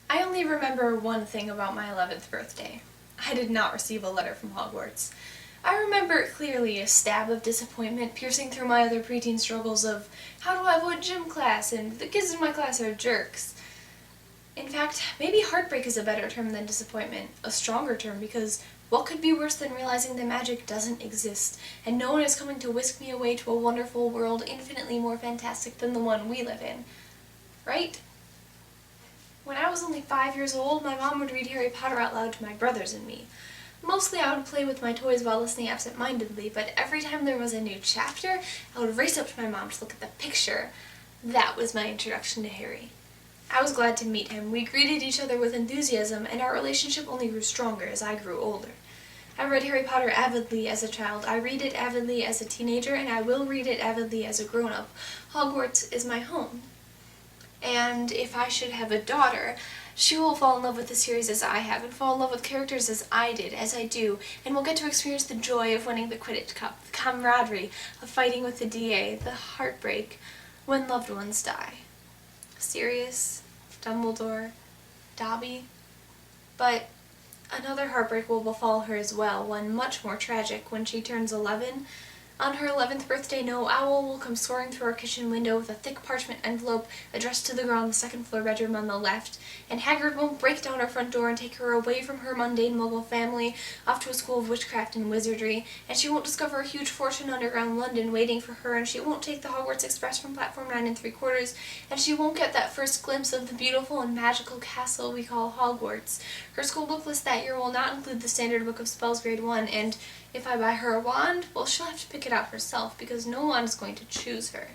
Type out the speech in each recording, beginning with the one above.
I only remember one thing about my 11th birthday. I did not receive a letter from Hogwarts. I remember clearly a stab of disappointment piercing through my other preteen struggles of how do I avoid gym class and the kids in my class are jerks. In fact, maybe heartbreak is a better term than disappointment, a stronger term, because what could be worse than realizing that magic doesn't exist, and no one is coming to whisk me away to a wonderful world infinitely more fantastic than the one we live in, right? When I was only 5 years old, my mom would read Harry Potter out loud to my brothers and me. Mostly I would play with my toys while listening absent-mindedly, but every time there was a new chapter, I would race up to my mom to look at the picture. That was my introduction to Harry. I was glad to meet him. We greeted each other with enthusiasm, and our relationship only grew stronger as I grew older. I read Harry Potter avidly as a child, I read it avidly as a teenager, and I will read it avidly as a grown-up. Hogwarts is my home. And if I should have a daughter, she will fall in love with the series as I have, and fall in love with characters as I did, as I do, and will get to experience the joy of winning the Quidditch Cup, the camaraderie of fighting with the DA, the heartbreak when loved ones die. Sirius, Dumbledore, Dobby. But another heartbreak will befall her as well, one much more tragic, when she turns 11. On her 11th birthday, no owl will come soaring through our kitchen window with a thick parchment envelope addressed to the girl in the second-floor bedroom on the left, and Hagrid won't break down our front door and take her away from her mundane Muggle family off to a school of witchcraft and wizardry, and she won't discover a huge fortune underground London waiting for her, and she won't take the Hogwarts Express from platform 9 3/4, and she won't get that first glimpse of the beautiful and magical castle we call Hogwarts. Her school book list that year will not include the Standard Book of Spells Grade 1, and if I buy her a wand, well, she'll have to pick it out herself, because no one is going to choose her.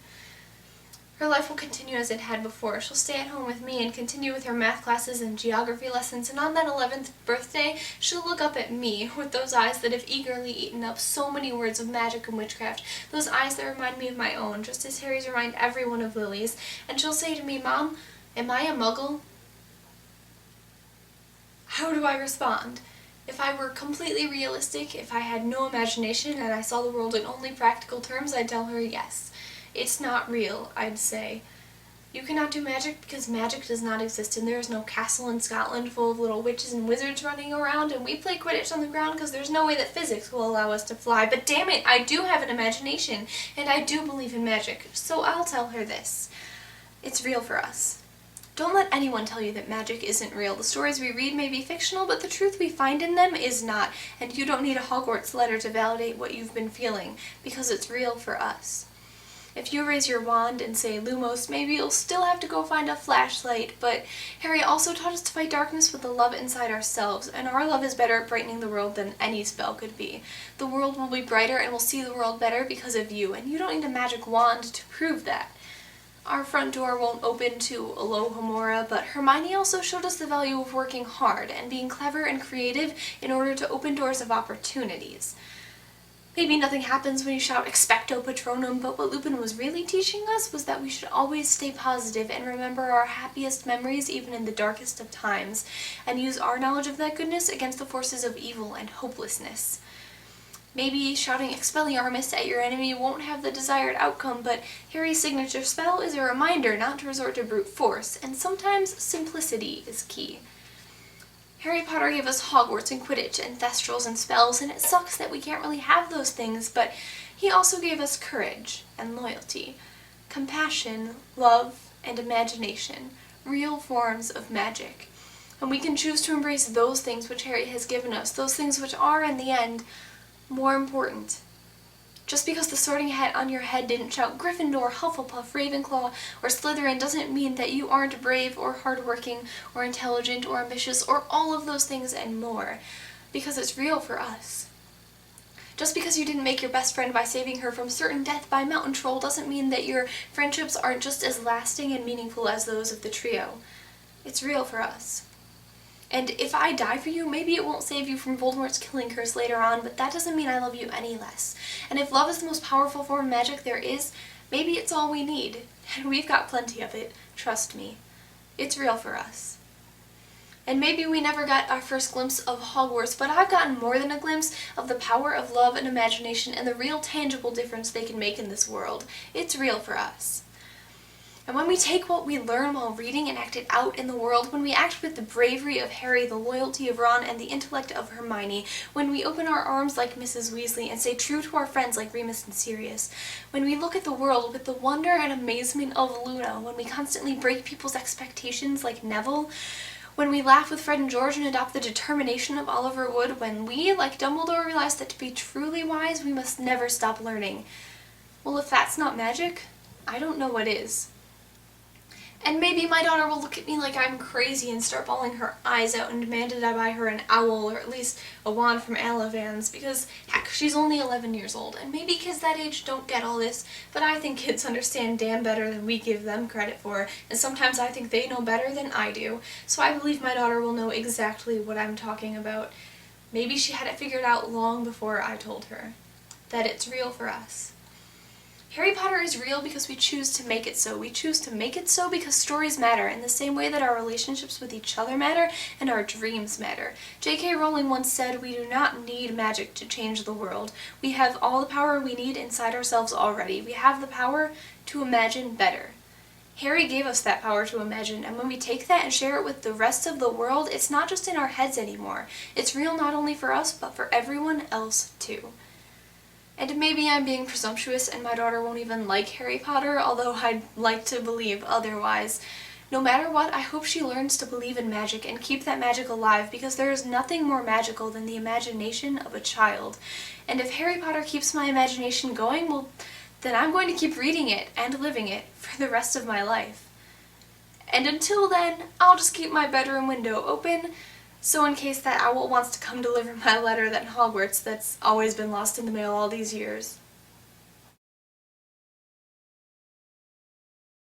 Her life will continue as it had before. She'll stay at home with me and continue with her math classes and geography lessons, and on that 11th birthday, she'll look up at me with those eyes that have eagerly eaten up so many words of magic and witchcraft, those eyes that remind me of my own, just as Harry's remind everyone of Lily's, and she'll say to me, "Mom, am I a Muggle?" How do I respond? If I were completely realistic, if I had no imagination and I saw the world in only practical terms, I'd tell her yes. It's not real, I'd say. You cannot do magic because magic does not exist, and there is no castle in Scotland full of little witches and wizards running around, and we play Quidditch on the ground because there's no way that physics will allow us to fly. But damn it, I do have an imagination, and I do believe in magic, so I'll tell her this. It's real for us. Don't let anyone tell you that magic isn't real. The stories we read may be fictional, but the truth we find in them is not, and you don't need a Hogwarts letter to validate what you've been feeling, because it's real for us. If you raise your wand and say Lumos, maybe you'll still have to go find a flashlight, but Harry also taught us to fight darkness with the love inside ourselves, and our love is better at brightening the world than any spell could be. The world will be brighter and we'll see the world better because of you, and you don't need a magic wand to prove that. Our front door won't open to Alohomora, but Hermione also showed us the value of working hard and being clever and creative in order to open doors of opportunities. Maybe nothing happens when you shout Expecto Patronum, but what Lupin was really teaching us was that we should always stay positive and remember our happiest memories even in the darkest of times, and use our knowledge of that goodness against the forces of evil and hopelessness. Maybe shouting Expelliarmus at your enemy won't have the desired outcome, but Harry's signature spell is a reminder not to resort to brute force, and sometimes simplicity is key. Harry Potter gave us Hogwarts and Quidditch and Thestrals and spells, and it sucks that we can't really have those things, but he also gave us courage and loyalty, compassion, love, and imagination, real forms of magic. And we can choose to embrace those things which Harry has given us, those things which are, in the end, more important. Just because the sorting hat on your head didn't shout Gryffindor, Hufflepuff, Ravenclaw, or Slytherin doesn't mean that you aren't brave or hardworking or intelligent or ambitious or all of those things and more, because it's real for us. Just because you didn't make your best friend by saving her from certain death by mountain troll doesn't mean that your friendships aren't just as lasting and meaningful as those of the trio. It's real for us. And if I die for you, maybe it won't save you from Voldemort's killing curse later on, but that doesn't mean I love you any less. And if love is the most powerful form of magic there is, maybe it's all we need. And we've got plenty of it, trust me. It's real for us. And maybe we never got our first glimpse of Hogwarts, but I've gotten more than a glimpse of the power of love and imagination and the real tangible difference they can make in this world. It's real for us. And when we take what we learn while reading and act it out in the world, when we act with the bravery of Harry, the loyalty of Ron, and the intellect of Hermione, when we open our arms like Mrs. Weasley and stay true to our friends like Remus and Sirius, when we look at the world with the wonder and amazement of Luna, when we constantly break people's expectations like Neville, when we laugh with Fred and George and adopt the determination of Oliver Wood, when we, like Dumbledore, realize that to be truly wise, we must never stop learning. Well, if that's not magic, I don't know what is. And maybe my daughter will look at me like I'm crazy and start bawling her eyes out and demand that I buy her an owl or at least a wand from Alavans because, heck, she's only 11 years old. And maybe kids that age don't get all this, but I think kids understand damn better than we give them credit for, and sometimes I think they know better than I do. So I believe my daughter will know exactly what I'm talking about. Maybe she had it figured out long before I told her. That it's real for us. Harry Potter is real because we choose to make it so. We choose to make it so because stories matter in the same way that our relationships with each other matter and our dreams matter. J.K. Rowling once said, "We do not need magic to change the world. We have all the power we need inside ourselves already. We have the power to imagine better." Harry gave us that power to imagine, and when we take that and share it with the rest of the world, it's not just in our heads anymore. It's real not only for us, but for everyone else too. And maybe I'm being presumptuous and my daughter won't even like Harry Potter, although I'd like to believe otherwise. No matter what, I hope she learns to believe in magic and keep that magic alive, because there is nothing more magical than the imagination of a child. And if Harry Potter keeps my imagination going, well, then I'm going to keep reading it and living it for the rest of my life. And until then, I'll just keep my bedroom window open, so in case that owl wants to come deliver my letter at Hogwarts that's always been lost in the mail all these years.